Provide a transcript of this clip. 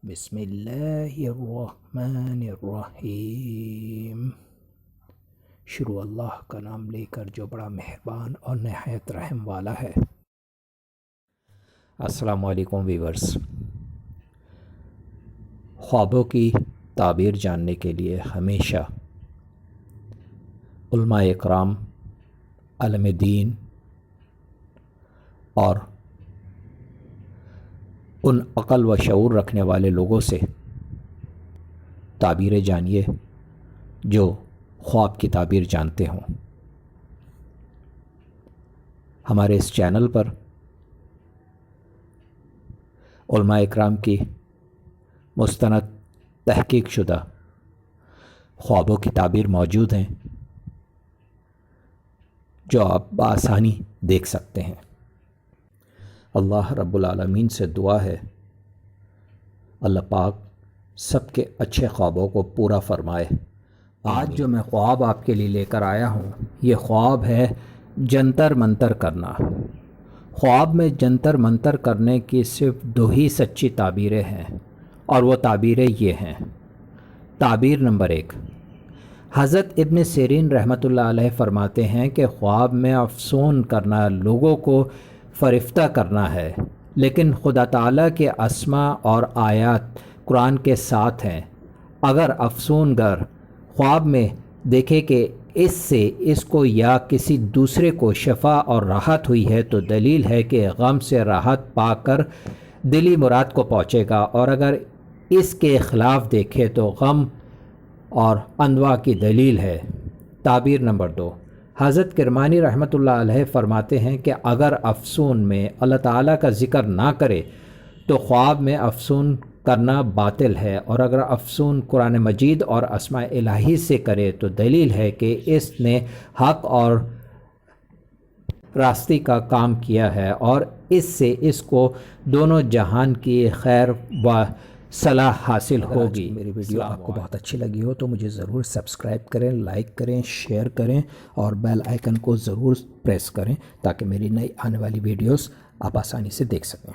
بسم اللہ الرحمن الرحیم۔ شروع اللہ کا نام لے کر جو بڑا مہربان اور نہایت رحم والا ہے۔ السلام علیکم ویورز۔ خوابوں کی تعبیر جاننے کے لیے ہمیشہ علماء اکرام، عالم دین اور ان عقل و شعور رکھنے والے لوگوں سے تعبیریں جانیے جو خواب کی تعبیر جانتے ہوں۔ ہمارے اس چینل پر علماء اکرام کی مستند تحقیق شدہ خوابوں کی تعبیر موجود ہیں جو آپ بآسانی دیکھ سکتے ہیں۔ اللہ رب العالمین سے دعا ہے اللہ پاک سب کے اچھے خوابوں کو پورا فرمائے۔ آج جو میں خواب آپ کے لیے لے کر آیا ہوں، یہ خواب ہے جنتر منتر کرنا۔ خواب میں جنتر منتر کرنے کی صرف دو ہی سچی تعبیریں ہیں، اور وہ تعبیریں یہ ہیں۔ تعبیر نمبر 1، حضرت ابن سیرین رحمۃ اللہ علیہ فرماتے ہیں کہ خواب میں افسون کرنا لوگوں کو فریفتہ کرنا ہے، لیکن خدا تعالیٰ کے اسماء اور آیات قرآن کے ساتھ ہیں۔ اگر افسون گر خواب میں دیکھے کہ اس سے اس کو یا کسی دوسرے کو شفا اور راحت ہوئی ہے تو دلیل ہے کہ غم سے راحت پا کر دلی مراد کو پہنچے گا، اور اگر اس کے خلاف دیکھے تو غم اور اندوا کی دلیل ہے۔ تعبیر نمبر 2، حضرت کرمانی رحمۃ اللہ علیہ فرماتے ہیں کہ اگر افسون میں اللہ تعالیٰ کا ذکر نہ کرے تو خواب میں افسون کرنا باطل ہے، اور اگر افسون قرآن مجید اور اسماء الہی سے کرے تو دلیل ہے کہ اس نے حق اور راستی کا کام کیا ہے، اور اس سے اس کو دونوں جہان کی خیر و صلاح حاصل ہوگی۔ میری ویڈیو آپ کو بہت اچھی لگی ہو تو مجھے ضرور سبسکرائب کریں، لائک کریں، شیئر کریں اور بیل آئیکن کو ضرور پریس کریں تاکہ میری نئی آنے والی ویڈیوز آپ آسانی سے دیکھ سکیں۔